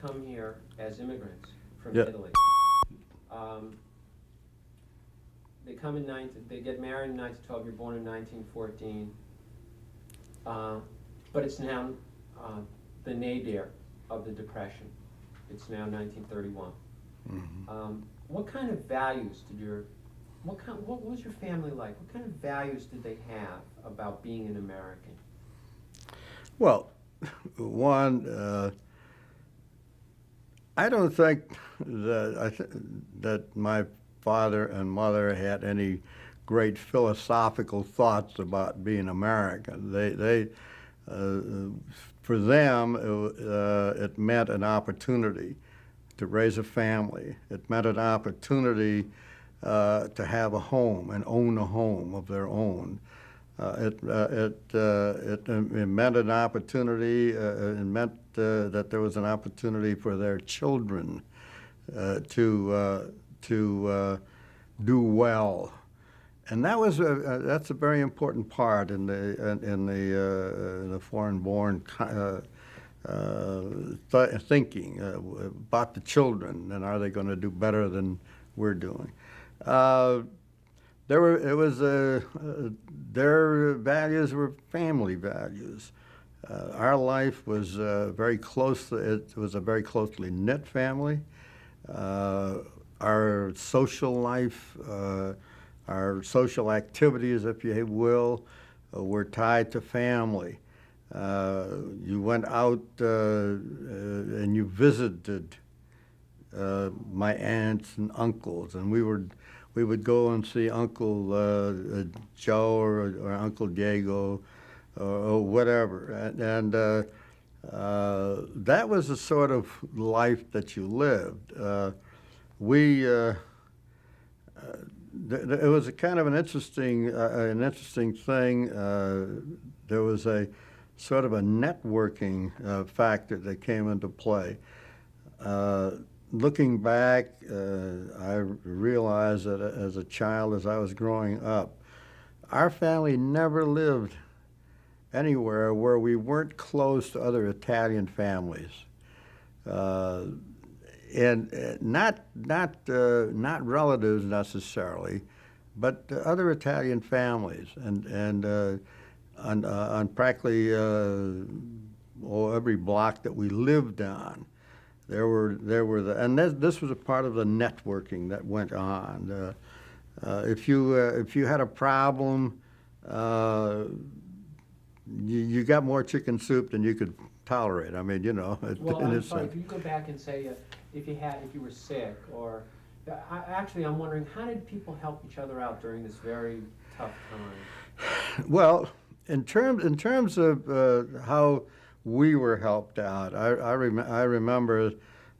come here as immigrants from Yeah. Italy. Um, they come in they get married in 1912. You're born in 1914, but it's now the nadir of the Depression. It's now 1931. What kind of values did what was your family like? What kind of values did they have about being an American? Well, one, I don't think that my father and mother had any great philosophical thoughts about being American. For them, it meant an opportunity to raise a family. It meant an opportunity to have a home and own a home of their own. It meant an opportunity. It meant that there was an opportunity for their children to do well, and that's a very important part in the foreign-born thinking about the children, and are they going to do better than we're doing? Their values were family values. Our life was very close. It was a very closely knit family. Our social life, our social activities, if you will, were tied to family. You went out and you visited my aunts and uncles, and we would go and see Uncle Joe or Uncle Diego or whatever, and that was the sort of life that you lived. It was a kind of an interesting thing. There was a sort of a networking factor that came into play. Looking back, I realized that as a child, as I was growing up, our family never lived anywhere where we weren't close to other Italian families, and not relatives necessarily, but other Italian families, and on practically every block that we lived on. And this was a part of the networking that went on. If you had a problem, you got more chicken soup than you could tolerate. I mean, Well, I'm sorry. If you go back and say if you were sick, or I'm wondering, how did people help each other out during this very tough time? Well, in terms of how we were helped out, I remember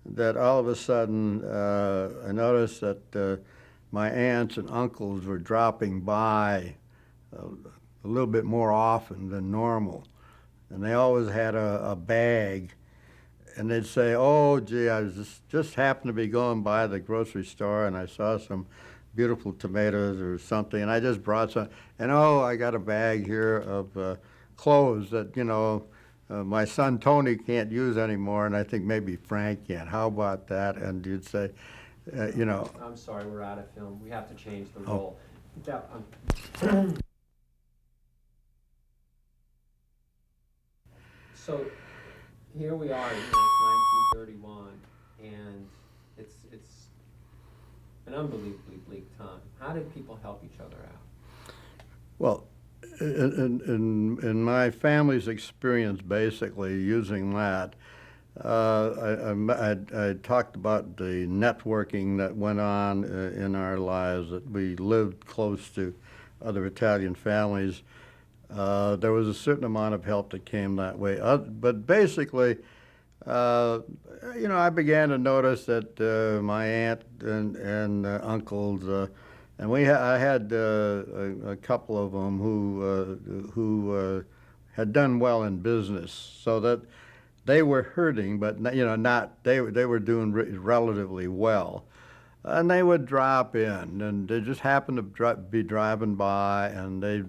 that all of a sudden I noticed that my aunts and uncles were dropping by a little bit more often than normal, and they always had a bag, and they'd say, "Oh, gee, I just happened to be going by the grocery store, and I saw some beautiful tomatoes or something, and I just brought some, and I got a bag here of clothes that my son Tony can't use anymore, and I think maybe Frank can. How about that?" And you'd say, I'm sorry, we're out of film. We have to change the role. So here we are, it's 1931, and it's an unbelievably bleak time. How did people help each other out? Well, in my family's experience, basically using that, I talked about the networking that went on in our lives, that we lived close to other Italian families. There was a certain amount of help that came that way. But basically, I began to notice that my aunt and uncles, and I had a couple of them who had done well in business, so that they were hurting, but they were doing relatively well, and they would drop in, and they just happened to be driving by, and they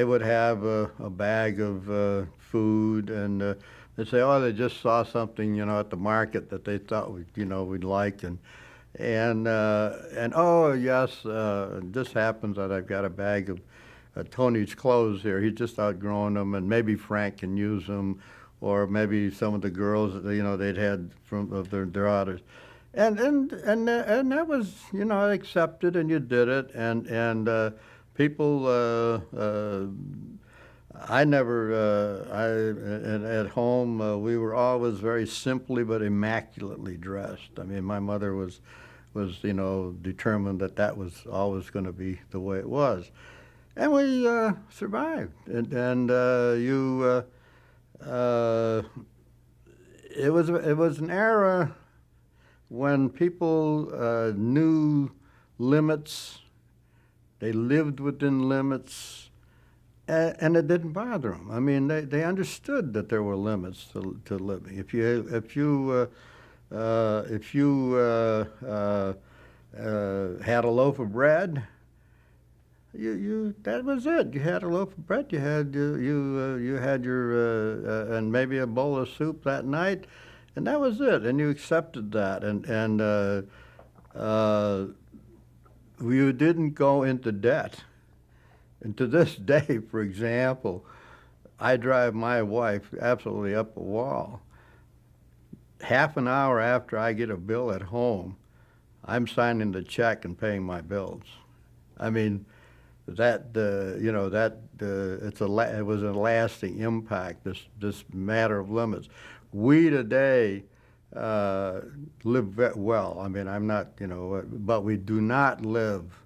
would have a bag of food, and They say, oh, they just saw something, at the market that they thought we'd like, and oh yes, this happens that I've got a bag of Tony's clothes here. He's just outgrown them, and maybe Frank can use them, or maybe some of the girls that they'd had from of their daughters, and that was accepted, and you did it, and people. I never, and at home, we were always very simply but immaculately dressed. I mean, my mother was determined that that was always going to be the way it was. And we survived. And it was an era when people knew limits, they lived within limits, and it didn't bother them. I mean, they understood that there were limits to living. If you had a loaf of bread, you that was it. You had a loaf of bread. You had you had your and maybe a bowl of soup that night, and that was it. And you accepted that, and you didn't go into debt. And to this day, for example, I drive my wife absolutely up a wall. Half an hour after I get a bill at home, I'm signing the check and paying my bills. I mean, it was a lasting impact. This matter of limits. We today live well. I mean, I'm not, but we do not live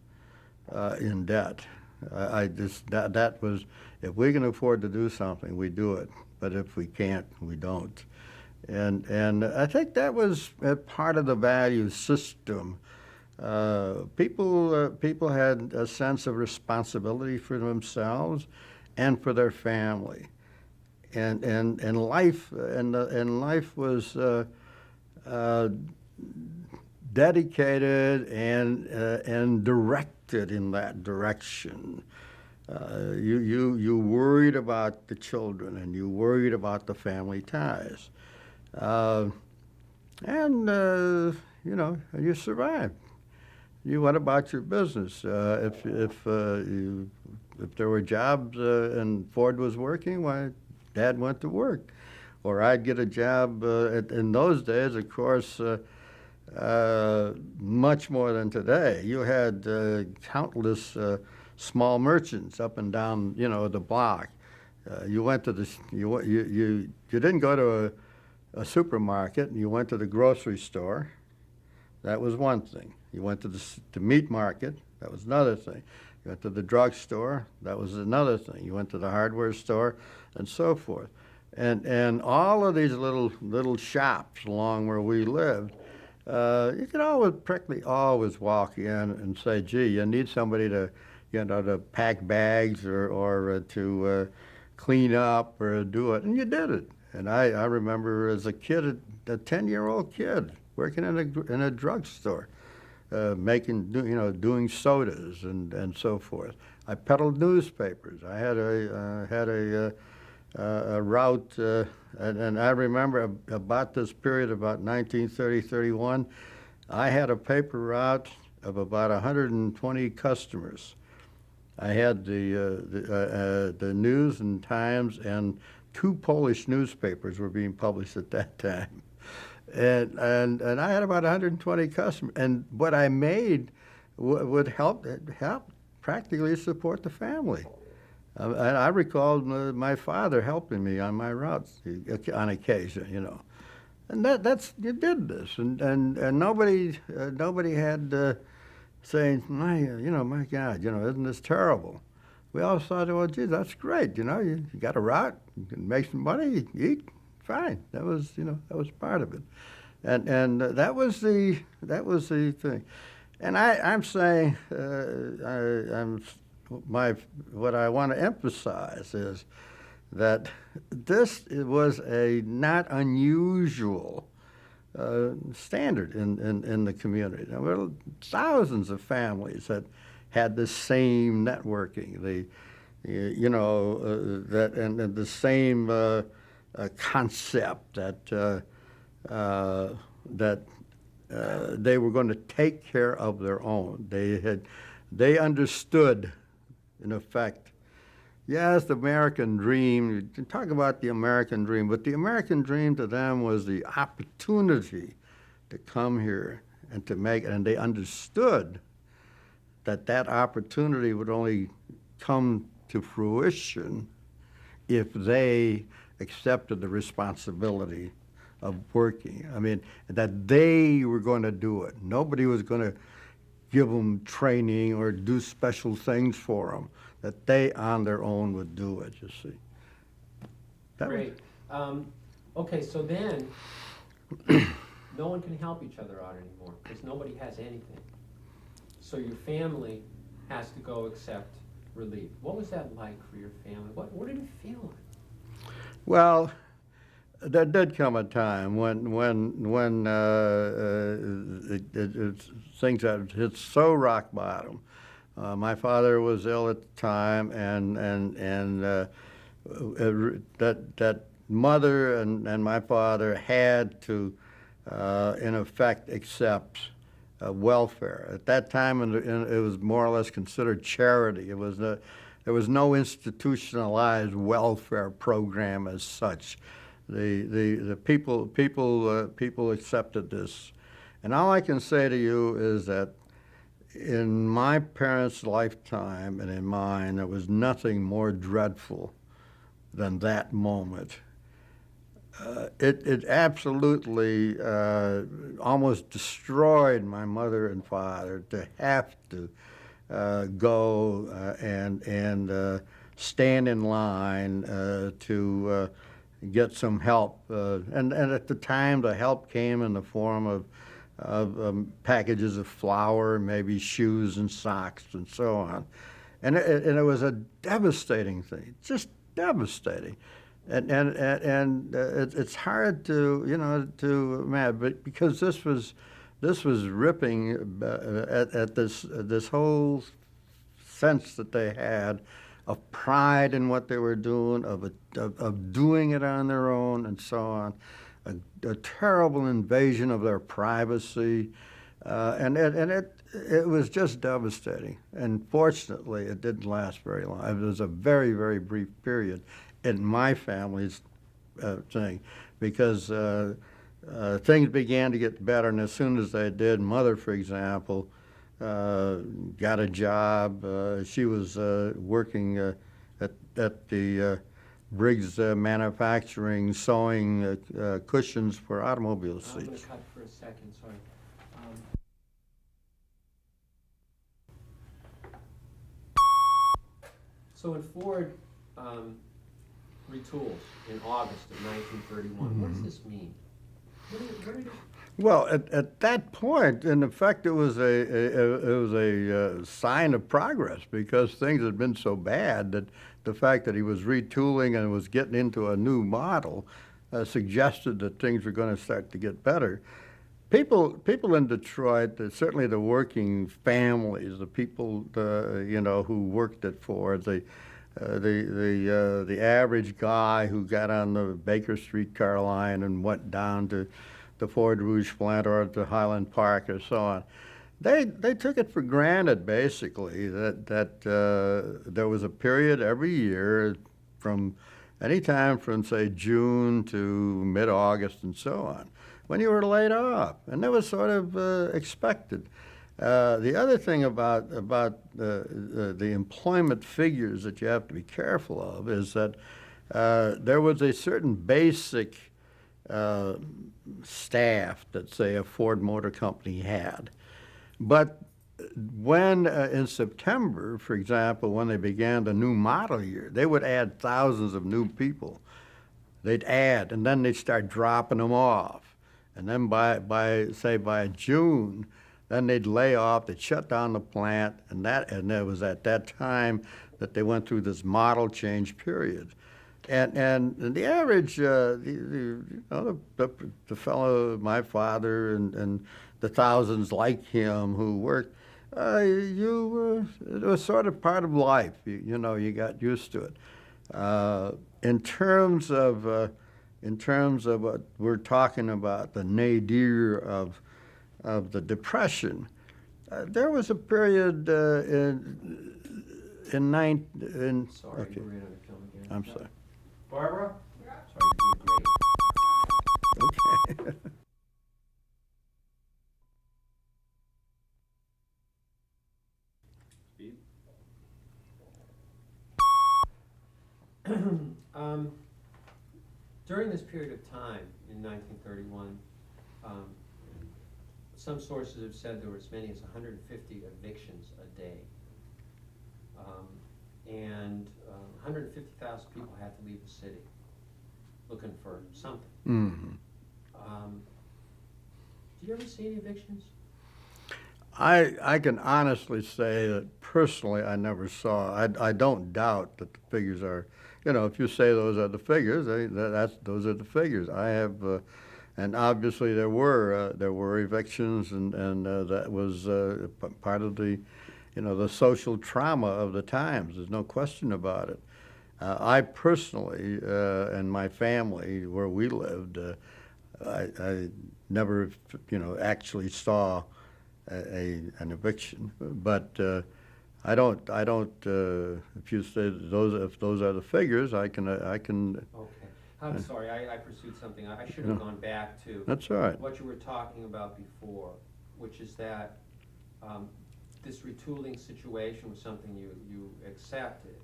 in debt. That was, if we can afford to do something, we do it. But if we can't, we don't. And I think that was a part of the value system. People had a sense of responsibility for themselves and for their family, and life was dedicated and directed in that direction. You worried about the children, and you worried about the family ties, and you survived. You went about your business. If there were jobs and Ford was working, why, Dad went to work, or I'd get a job. In those days, of course. Much more than today. You had countless small merchants up and down, the block. You went to you didn't go to a supermarket. You went to the grocery store. That was one thing. You went to the meat market. That was another thing. You went to the drugstore. That was another thing. You went to the hardware store, and so forth. And all of these little shops along where we lived. You could practically always walk in and say, gee, you need somebody to pack bags or to clean up or do it, and you did it. And I remember as a kid, a 10-year-old kid working in a drugstore, doing sodas and so forth. I peddled newspapers. I had a route, and I remember about this period, about 1930-31, I had a paper route of about 120 customers. I had the News and Times, and 2 Polish newspapers were being published at that time, and I had about 120 customers, and what I made would help practically support the family. And I recall my father helping me on my routes on occasion, and that's you did this, and nobody had saying, my God, isn't this terrible? We all thought, well, gee, that's great, you got a route, you can make some money, you eat, fine. That was part of it, and that was the thing, and I'm saying what I want to emphasize is that this was a not unusual standard in the community. There were thousands of families that had the same networking, that and the same concept that they were going to take care of their own. They understood, in effect. Yes, the American dream. You can talk about the American dream, but the American dream to them was the opportunity to come here and to make it. And they understood that opportunity would only come to fruition if they accepted the responsibility of working. I mean, that they were going to do it. Nobody was going to give them training or do special things for them, that they on their own would do it, you see. Great. Okay, so then no one can help each other out anymore because nobody has anything. So your family has to go accept relief. What was that like for your family? What did it feel like? Well, there did come a time when things had hit so rock bottom. My father was ill at the time, and that mother and my father had to, in effect, accept welfare. At that time, it was more or less considered charity. There was no institutionalized welfare program as such. The people accepted this, and all I can say to you is that in my parents' lifetime and in mine, there was nothing more dreadful than that moment. It absolutely almost destroyed my mother and father to have to go and stand in line to get some help. And at the time, the help came in the form of packages of flour, maybe shoes and socks and so on. And it was a devastating thing, just devastating. And it's hard to imagine, but because this was ripping at this whole sense that they had of pride in what they were doing, of doing it on their own, and so on. A terrible invasion of their privacy, and it was just devastating. And fortunately, it didn't last very long. It was a very, very brief period in my family's thing, because things began to get better, and as soon as they did, Mother, for example, got a job. She was working at the Briggs Manufacturing, sewing cushions for automobile seats. I'm going to cut for a second, sorry. So when Ford retools in August of 1931, what does this mean? What did it... Well, at that point, in effect, it was a sign of progress, because things had been so bad that the fact that he was retooling and was getting into a new model suggested that things were going to start to get better. People in Detroit, certainly the working families, the people who worked at Ford, the average guy who got on the Baker Streetcar line and went down to the Ford Rouge plant or to Highland Park or so on, they took it for granted, basically, that there was a period every year from any time from, say, June to mid-August and so on, when you were laid off, and that was sort of expected. The other thing about the employment figures that you have to be careful of is that there was a certain basic staff that, say, a Ford Motor Company had. But when, in September, for example, when they began the new model year, they would add thousands of new people. They'd add, and then they'd start dropping them off. And then by June, then they'd lay off, they'd shut down the plant, and it was at that time that they went through this model change period. And the average, the fellow, my father, and the thousands like him who worked, it was sort of part of life. You got used to it. In terms of in terms of what we're talking about, the nadir of the Depression, there was a period in Sorry, okay, we're in on the film again. I'm sorry. Barbara? Sorry, you're doing great. Okay. During this period of time in 1931, um, some sources have said there were as many as 150 evictions a day. And 150,000 people had to leave the city looking for something. Mm-hmm. Do you ever see any evictions? I can honestly say that personally I never saw. I don't doubt that the figures are, if you say those are the figures, those are the figures. I have, and obviously there were evictions, and that was part of the, the social trauma of the times. There's no question about it. I personally and my family where we lived, I never, actually saw an eviction, but I don't. If you say if those are the figures, I can. Okay. I'm sorry, I pursued something. I should have gone back to That's all right. what you were talking about before, which is that this retooling situation was something you accepted,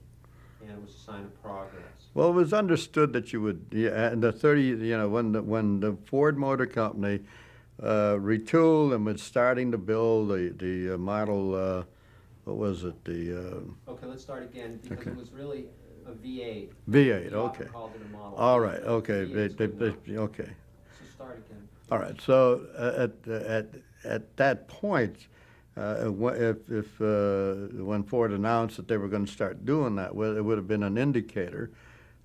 and it was a sign of progress. Well, it was understood that you would. Yeah, and the 30. When the Ford Motor Company retooled and was starting to build the model. What was it? Okay, let's start again, because Okay. it was really a V8. V8. You often Okay. called it a Model All V, right. but Okay. V8's good enough. Okay. So start again. All right. So at that point, if when Ford announced that they were going to start doing that, well, it would have been an indicator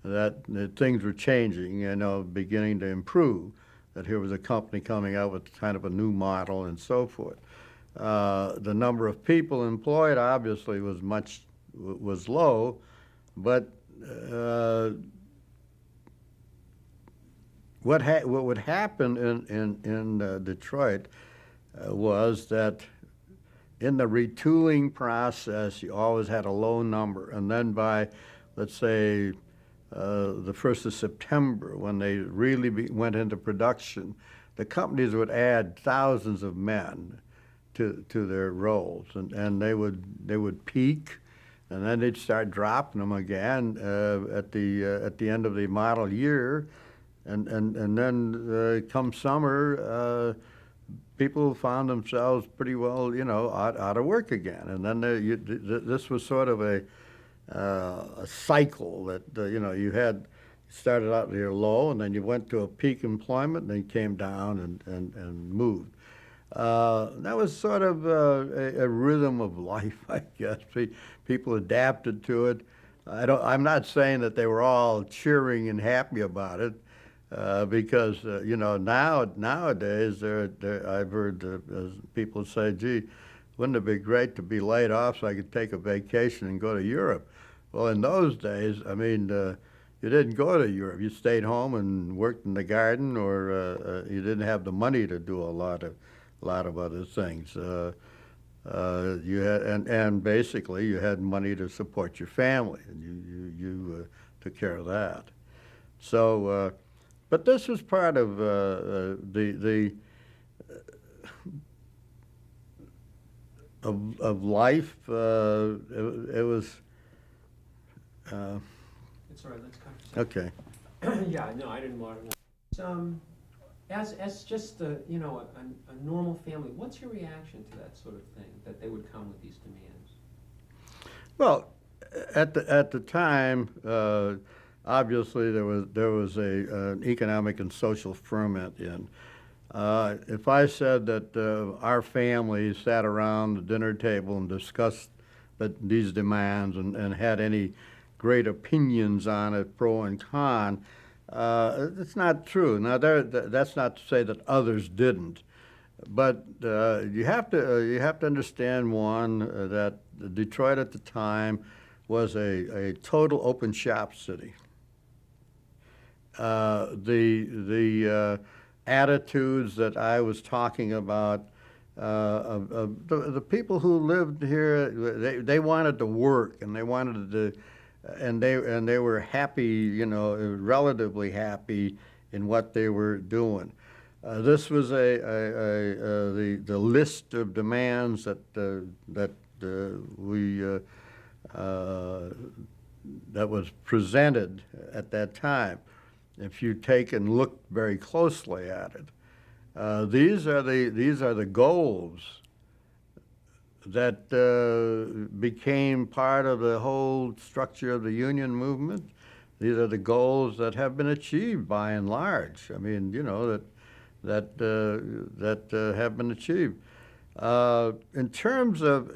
that things were changing, beginning to improve. That here was a company coming out with kind of a new model and so forth. The number of people employed obviously was low, but what would happen in Detroit was that in the retooling process, you always had a low number, and then by, let's say, the 1st of September, when they really went into production, the companies would add thousands of men to their roles, and they would peak, and then they'd start dropping them again at the end of the model year, and then come summer, people found themselves pretty well, out of work again, and then this was sort of a cycle that you had started out here low, and then you went to a peak employment, and then you came down and moved. That was sort of a rhythm of life, I guess. People adapted to it. I'm not saying that they were all cheering and happy about it, because nowadays I've heard people say, "Gee, wouldn't it be great to be laid off so I could take a vacation and go to Europe?" Well, in those days, I mean, you didn't go to Europe. You stayed home and worked in the garden, or you didn't have the money to do a lot of other things. You had, and basically you had money to support your family, and you took care of that. So, but this was part of of life. It was. It's all right, let's cut. Okay. Yeah, no, I didn't want to. As just a normal family, what's your reaction to that sort of thing, that they would come with these demands? Well, at the time, obviously there was an economic and social ferment in. If I said that our family sat around the dinner table and discussed these demands and had any great opinions on it, pro and con, it's not true. Now, that's not to say that others didn't, but you have to understand that Detroit at the time was a total open shop city. the attitudes that I was talking about of the people who lived here. They wanted to work, and they wanted to, and they were happy, you know, relatively happy in what they were doing. This was the list of demands that was presented at that time. If you take and look very closely at it, these are the goals that became part of the whole structure of the union movement. These are the goals that have been achieved by and large. I mean, you know, that have been achieved. In terms of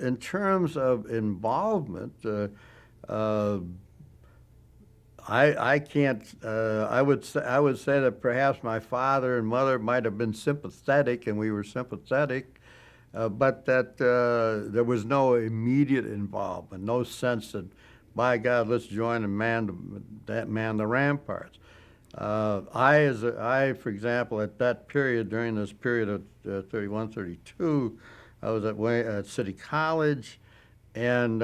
involvement, I can't. I would say that perhaps my father and mother might have been sympathetic, and we were sympathetic, but that there was no immediate involvement, no sense that, by God, let's join and man the ramparts. For example, at that period, during this period of 31, 32, I was at City College, and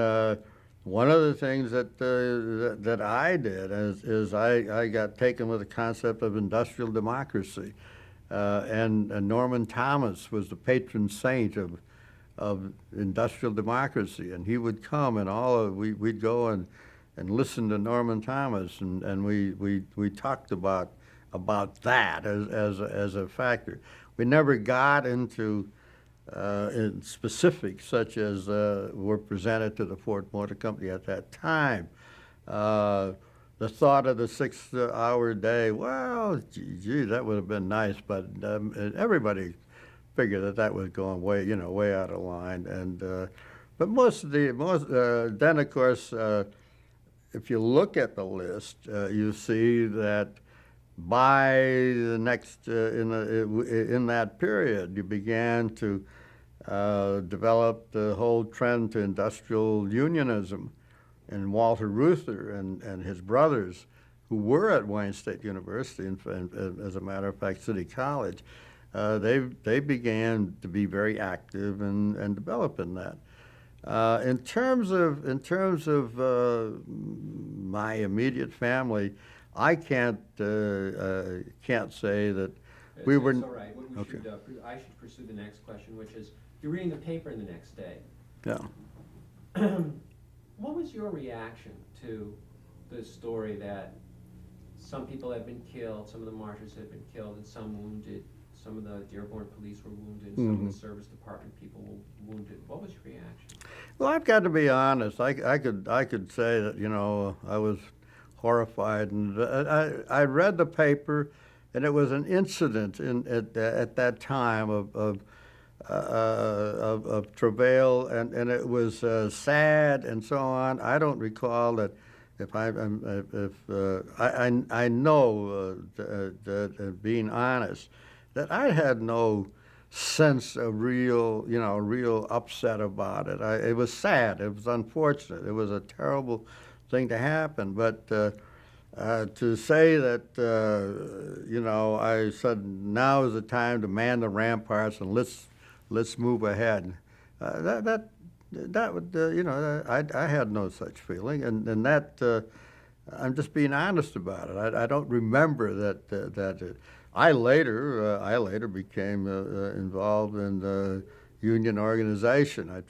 one of the things that I did is I got taken with the concept of industrial democracy, and Norman Thomas was the patron saint of industrial democracy, and he would come, and we'd go and listen to Norman Thomas, and we talked about that as a factor. We never got into in specifics such as were presented to the Ford Motor Company at that time. The thought of the 6-hour day, well, gee, that would have been nice, but everybody figured that was going way out of line. And but then of course, if you look at the list, you see that by the next in that period, you began to develop the whole trend to industrial unionism, and Walter Reuther and his brothers, who were at Wayne State University, and as a matter of fact, City College, they began to be very active and develop in that. In terms of my immediate family, I can't say that we were. It's all right. Okay. I should pursue the next question, which is, you're reading the paper the next day. Yeah. What was your reaction to the story that some people had been killed, some of the marchers had been killed, and some wounded? Some of the Dearborn police were wounded, some of the service department people were wounded. What was your reaction? Well, I've got to be honest. I could say that, you know, I was horrified, and I read the paper, and it was an incident at that time of travail, and it was sad and so on. I don't recall that. I know that being honest, that I had no sense of real upset about it. It was sad. It was unfortunate. It was a terrible thing to happen. But to say that, you know, I said now is the time to man the ramparts and let's move ahead. That would, you know, I had no such feeling, and that I'm just being honest about it. I don't remember that. I later became involved in the union organization. I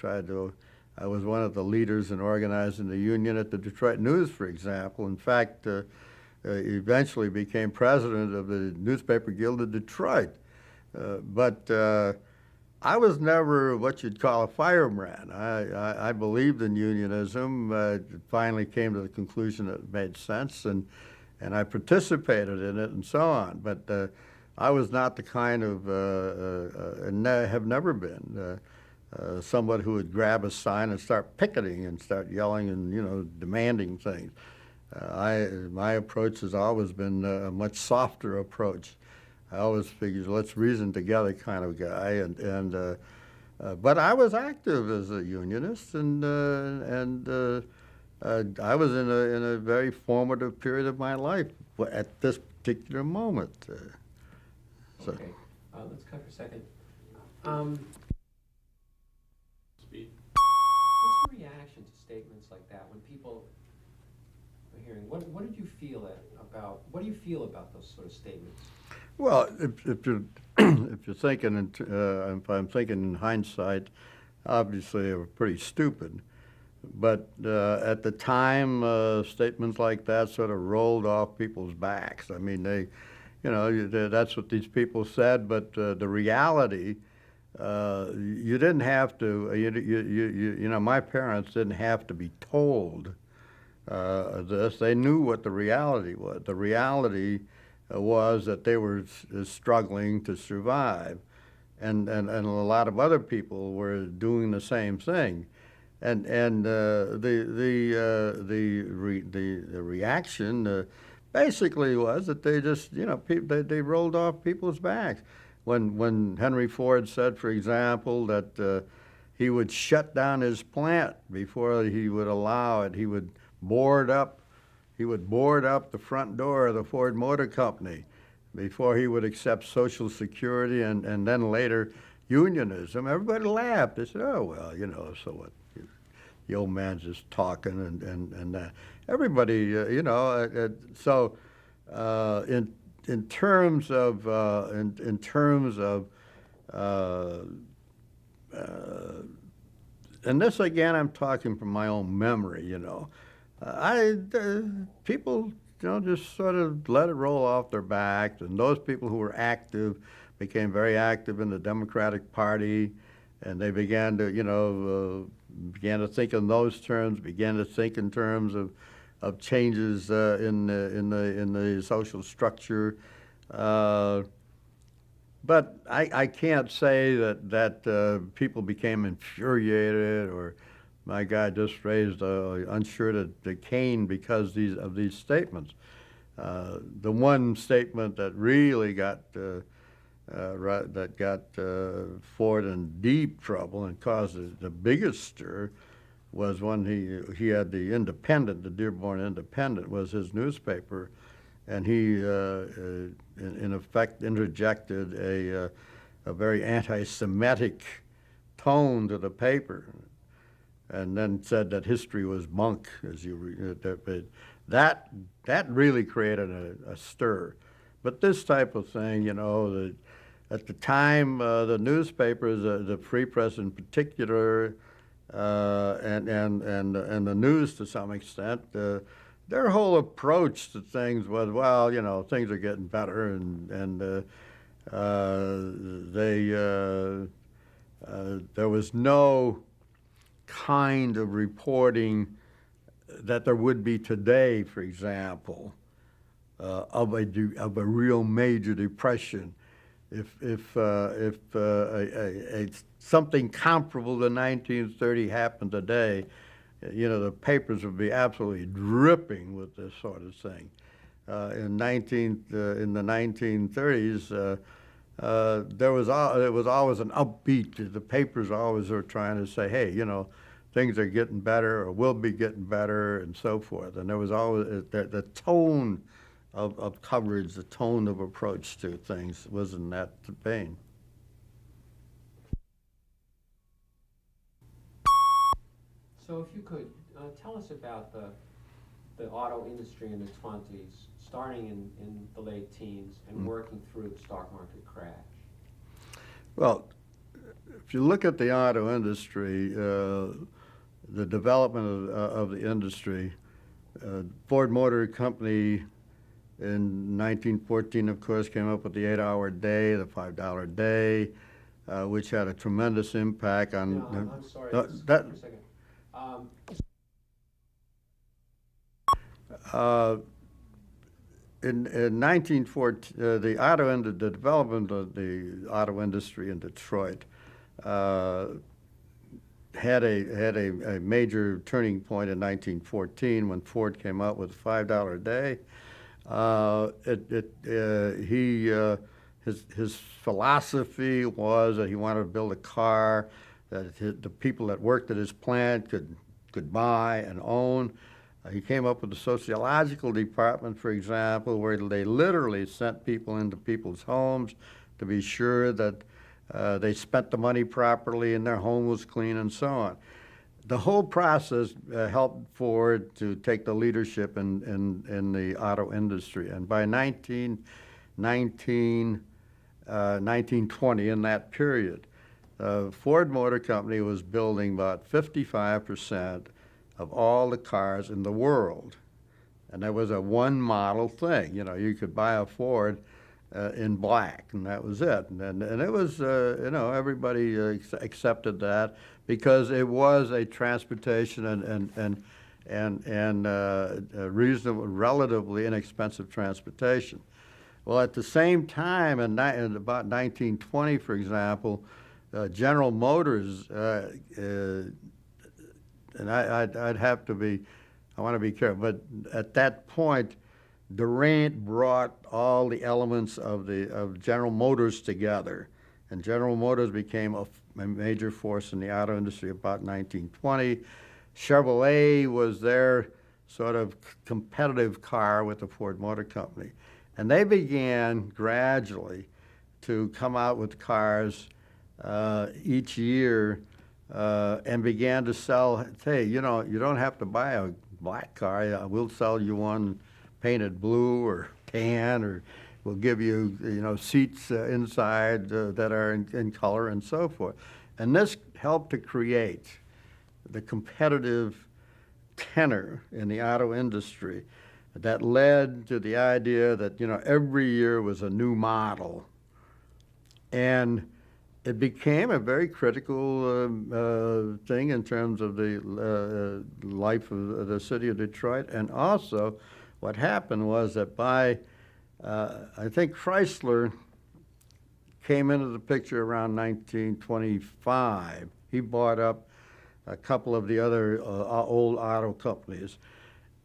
was one of the leaders in organizing the union at the Detroit News, for example. In fact, eventually became president of the Newspaper Guild of Detroit. But I was never what you'd call a fireman. I believed in unionism. Finally came to the conclusion that it made sense, and I participated in it and so on. But I was not the kind of, and have never been, someone who would grab a sign and start picketing and start yelling and, you know, demanding things. My approach has always been a much softer approach. I always figured, let's reason together kind of guy, but I was active as a unionist, and I was in a very formative period of my life at this particular moment. So. Okay, let's cut for a second. Speed. What's your reaction to statements like that when people are hearing? What did you feel about? What do you feel about those sort of statements? Well, if you're if you're thinking, if I'm thinking in hindsight, obviously they were pretty stupid. But at the time, statements like that sort of rolled off people's backs. I mean, that's what these people said. But the reality, you didn't have to. My parents didn't have to be told this. They knew what the reality was. The reality was that they were struggling to survive, and a lot of other people were doing the same thing. And the reaction basically was that they just they rolled off people's backs. When Henry Ford said, for example, that he would shut down his plant before he would allow it, he would board up the front door of the Ford Motor Company before he would accept Social Security and then later unionism. Everybody laughed. They said, "Oh well, so what? The old man's just talking," and everybody, so in terms of and this again, I'm talking from my own memory. People, just sort of let it roll off their backs, and those people who were active became very active in the Democratic Party, and they began to think in those terms, began to think in terms of changes in the social structure. But I can't say that people became infuriated or, my God, just raised unsure to cane because of these statements. The one statement that really got Ford in deep trouble and caused the biggest stir was when he had the Independent, the Dearborn Independent was his newspaper, and he in effect interjected a very anti-Semitic tone to the paper, and then said that history was bunk, as that really created a stir. But this type of thing, at the time, the newspapers, the Free Press in particular, and the news to some extent, their whole approach to things was, well, things are getting better, and there was no kind of reporting that there would be today, for example, of a real major depression. If something comparable to 1930 happened today, the papers would be absolutely dripping with this sort of thing. In the 1930s, it was always an upbeat. The papers always were trying to say, hey, things are getting better or will be getting better and so forth. And there was always the tone of coverage, the tone of approach to things was in that vein. So if you could tell us about the auto industry in the 20s, starting in the late teens and working through the stock market crash. Well, if you look at the auto industry, the development of the industry, Ford Motor Company in 1914, of course, came up with the 8-hour day, the $5 day, which had a tremendous impact on. No, I'm sorry. For a second. In 1914, the development of the auto industry in Detroit had a major turning point in 1914 when Ford came out with a $5 day. His philosophy was that he wanted to build a car that the people that worked at his plant could buy and own. He came up with the sociological department, for example, where they literally sent people into people's homes to be sure that they spent the money properly and their home was clean and so on. The whole process helped Ford to take the leadership in the auto industry. And by 1920, in that period, Ford Motor Company was building about 55% of all the cars in the world. And that was a one model thing. You know, you could buy a Ford in black, and that was it. And it was, you know, everybody accepted that because it was a transportation and reasonable, relatively inexpensive transportation. Well, at the same time, in about 1920, for example, General Motors, and I'd have to be, I want to be careful, but at that point, Durant brought all the elements of General Motors together, and General Motors became a major force in the auto industry about 1920. Chevrolet was their sort of competitive car with the Ford Motor Company, and they began gradually to come out with cars each year and began to sell. Hey, you know, you don't have to buy a black car. We'll sell you one painted blue or tan, or we'll give you, you know, seats inside that are in color and so forth. And this helped to create the competitive tenor in the auto industry that led to the idea that, you know, every year was a new model. And it became a very critical thing in terms of the life of the city of Detroit. And also, what happened was that by, I think Chrysler came into the picture around 1925. He bought up a couple of the other old auto companies.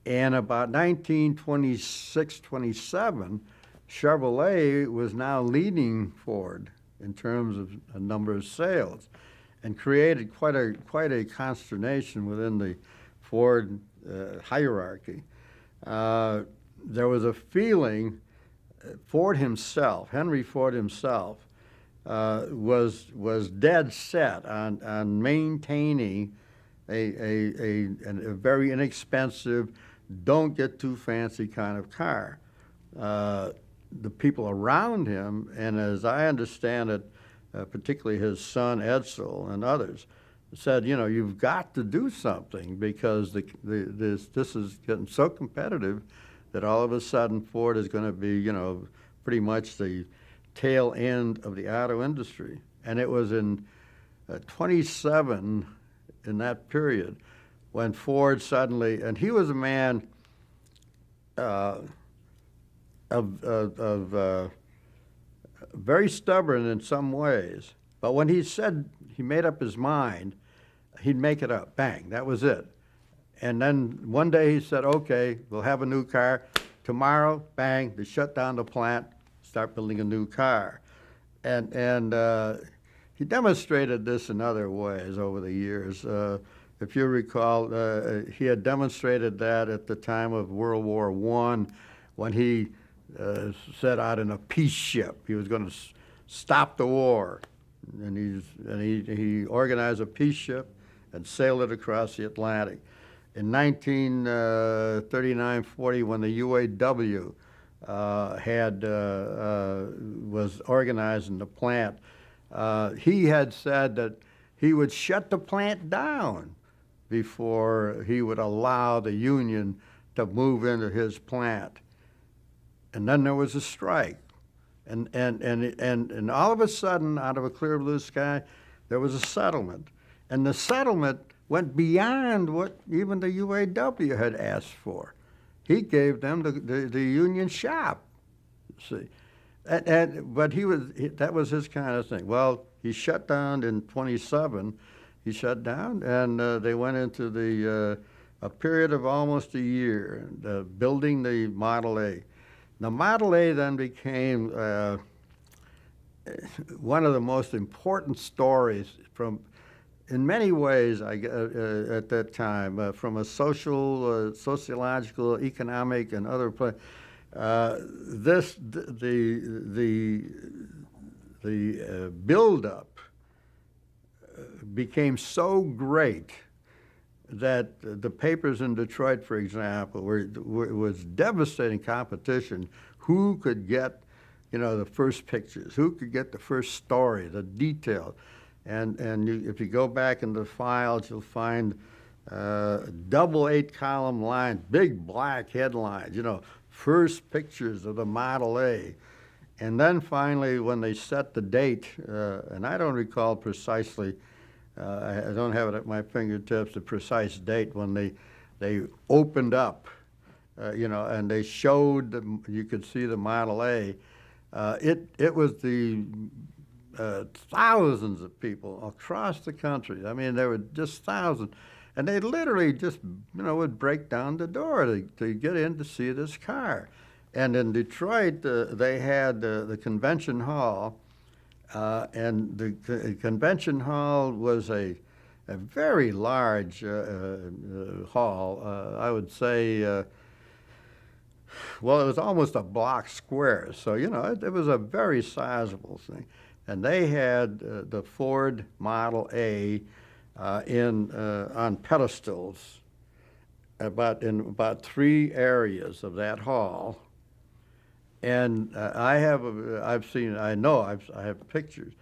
And about 1926, 27, Chevrolet was now leading Ford in terms of a number of sales, and created quite a consternation within the Ford hierarchy. There was a feeling, Ford himself, Henry Ford himself, was dead set on maintaining a very inexpensive, don't get too fancy kind of car. The people around him, and as I understand it, particularly his son Edsel and others, said, you know, you've got to do something because this is getting so competitive that all of a sudden Ford is going to be, you know, pretty much the tail end of the auto industry. And it was in 27, in that period, when Ford suddenly, and he was a man very stubborn in some ways, but when he said he made up his mind, he'd make it up. Bang, that was it. And then one day he said, okay, we'll have a new car. Tomorrow, bang, they shut down the plant, start building a new car. And he demonstrated this in other ways over the years. If you recall, he had demonstrated that at the time of World War I, when he set out in a peace ship. He was going to stop the war, and he organized a peace ship and sailed it across the Atlantic. In 1939-40, when the UAW was organizing the plant, he had said that he would shut the plant down before he would allow the union to move into his plant. And then there was a strike. And all of a sudden, out of a clear blue sky, there was a settlement. And the settlement went beyond what even the UAW had asked for. He gave them the union shop, see. But that was his kind of thing. Well, he shut down in 27. He shut down, and they went into a period of almost a year building the Model A. The Model A then became one of the most important stories from in many ways, at that time, from a sociological, economic, and other this the buildup became so great that the papers in Detroit, for example, was devastating competition. Who could get, the first pictures? Who could get the first story, the detail? And if you go back in the files, you'll find double 8-column lines, big black headlines, first pictures of the Model A. And then finally, when they set the date, and I don't recall precisely, I don't have it at my fingertips, the precise date when they opened up, and they showed, you could see the Model A. It was the thousands of people across the country. I mean, there were just thousands. And they literally just, would break down the door to get in to see this car. And in Detroit, they had the convention hall, and the convention hall was a very large hall. I would say, well, it was almost a block square. So, it was a very sizable thing. And they had the Ford Model A on pedestals in about 3 areas of that hall. And I have pictures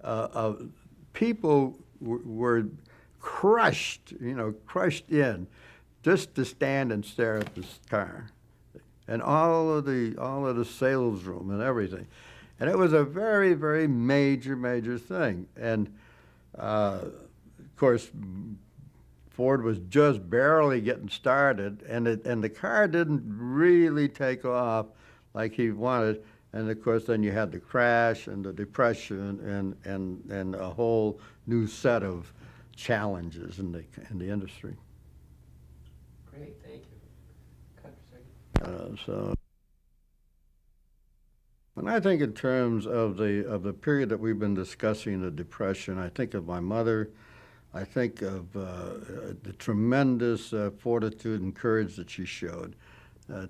of people were crushed, crushed in, just to stand and stare at this car, and all of the sales room and everything, and it was a very, very major thing. And of course, Ford was just barely getting started, and the car didn't really take off like he wanted. And of course, then you had the crash and the depression and a whole new set of challenges in the industry. Great, thank you. Cut for a second. So, when I think in terms of the period that we've been discussing, the depression, I think of my mother. I think of the tremendous fortitude and courage that she showed.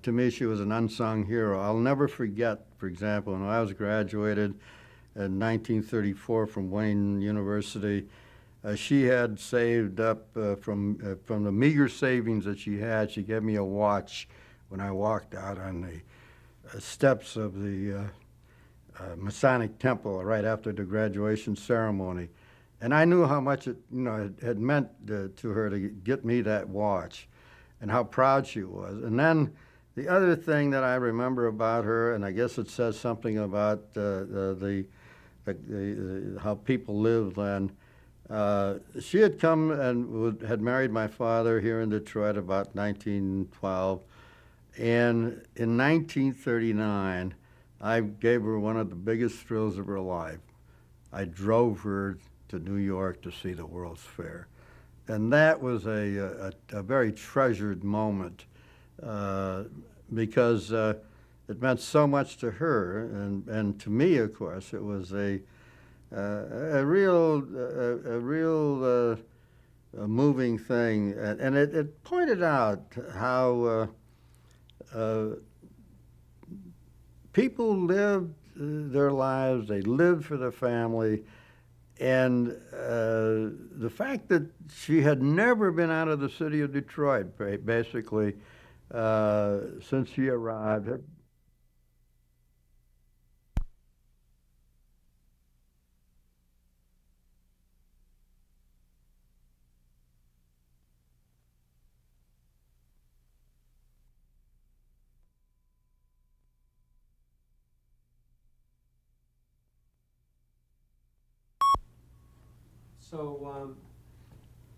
To me, she was an unsung hero. I'll never forget, for example, when I was graduated in 1934 from Wayne University, she had saved up from the meager savings that she had. She gave me a watch when I walked out on the steps of the Masonic Temple right after the graduation ceremony. And I knew how much it had meant to her to get me that watch, and how proud she was. And then the other thing that I remember about her, and I guess it says something about how people lived then. She had come and had married my father here in Detroit about 1912, and in 1939, I gave her one of the biggest thrills of her life. I drove her to New York to see the World's Fair. And that was a very treasured moment because it meant so much to her, and to me, of course. It was a real moving thing, and it pointed out how people lived their lives. They lived for their family. And the fact that she had never been out of the city of Detroit, basically, since she arrived. So,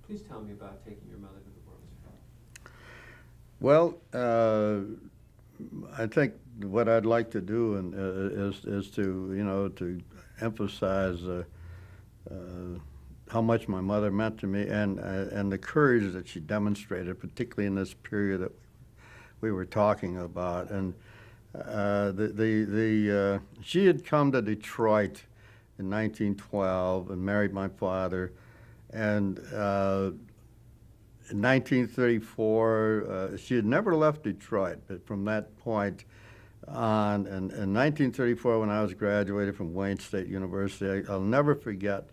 please tell me about taking your mother to the World's Fair. Well, I think what I'd like to do is to emphasize how much my mother meant to me, and the courage that she demonstrated, particularly in this period that we were talking about. And she had come to Detroit in 1912 and married my father, And in 1934, she had never left Detroit, but from that point on, and in 1934, when I was graduated from Wayne State University, I'll never forget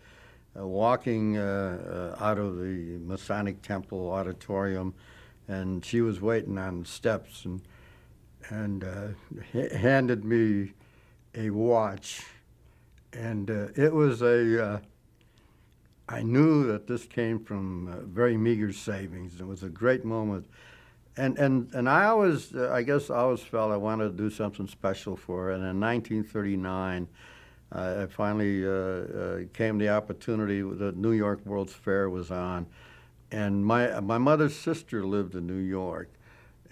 walking out of the Masonic Temple auditorium, and she was waiting on the steps and handed me a watch, and it was I knew that this came from very meager savings. It was a great moment. And I always, I guess I always felt I wanted to do something special for her. And in 1939, I finally came the opportunity, the New York World's Fair was on. And my mother's sister lived in New York.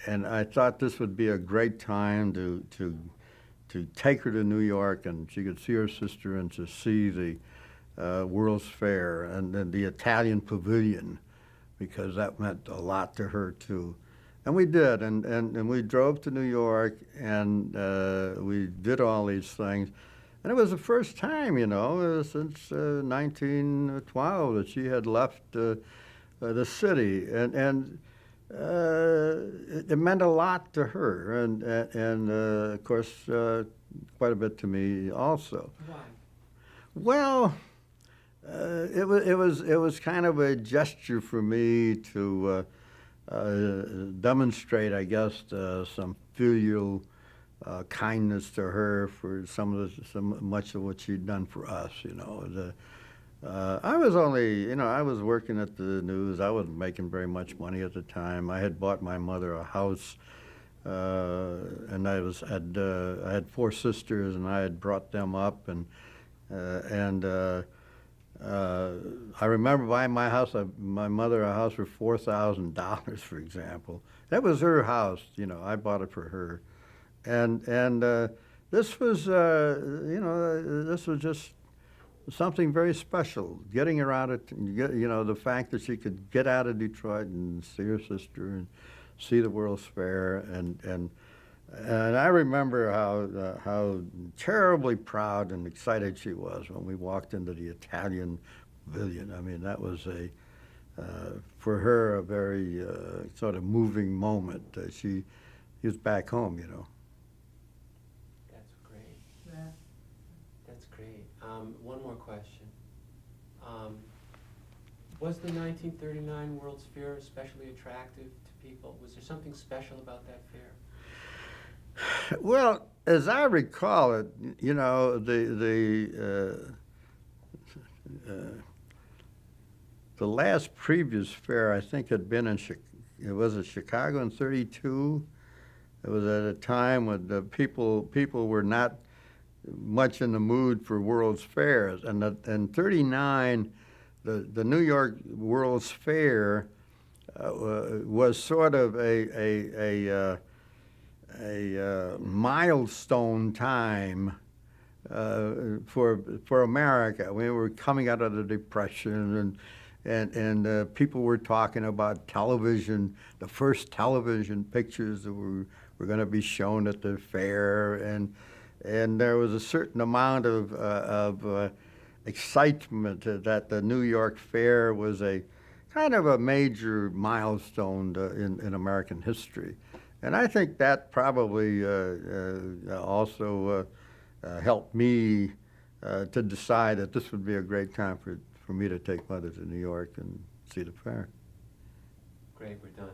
And I thought this would be a great time to take her to New York, and she could see her sister and to see the World's Fair and then the Italian Pavilion, because that meant a lot to her too. And we did, and we drove to New York, and we did all these things. And it was the first time, since 1912 that she had left the city, and it meant a lot to her, and of course quite a bit to me also. Why? Well, it was kind of a gesture for me to demonstrate, I guess, some filial kindness to her for much of what she'd done for us. I was only, I was working at the news. I wasn't making very much money at the time. I had bought my mother a house, and I had 4 sisters, and I had brought them up, and I remember buying my mother a house for $4,000, for example. That was her house, I bought it for her, and this was, this was just something very special. Getting her out of, the fact that she could get out of Detroit and see her sister and see the World's Fair, and I remember how terribly proud and excited she was when we walked into the Italian Pavilion. I mean, that was for her a very sort of moving moment. She was back home, That's great. Yeah. That's great. One more question. Was the 1939 World's Fair especially attractive to people? Was there something special about that fair? Well, as I recall it, the last previous fair I think had been in Chicago in '32. It was at a time when the people were not much in the mood for World's Fairs, and in '39, the New York World's Fair was sort of a milestone time for America. We were coming out of the Depression, and people were talking about television, the first television pictures that were going to be shown at the fair, and there was a certain amount of excitement that the New York Fair was a kind of a major milestone in American history. And I think that probably also helped me to decide that this would be a great time for me to take Mother to New York and see the fair. Great, we're done.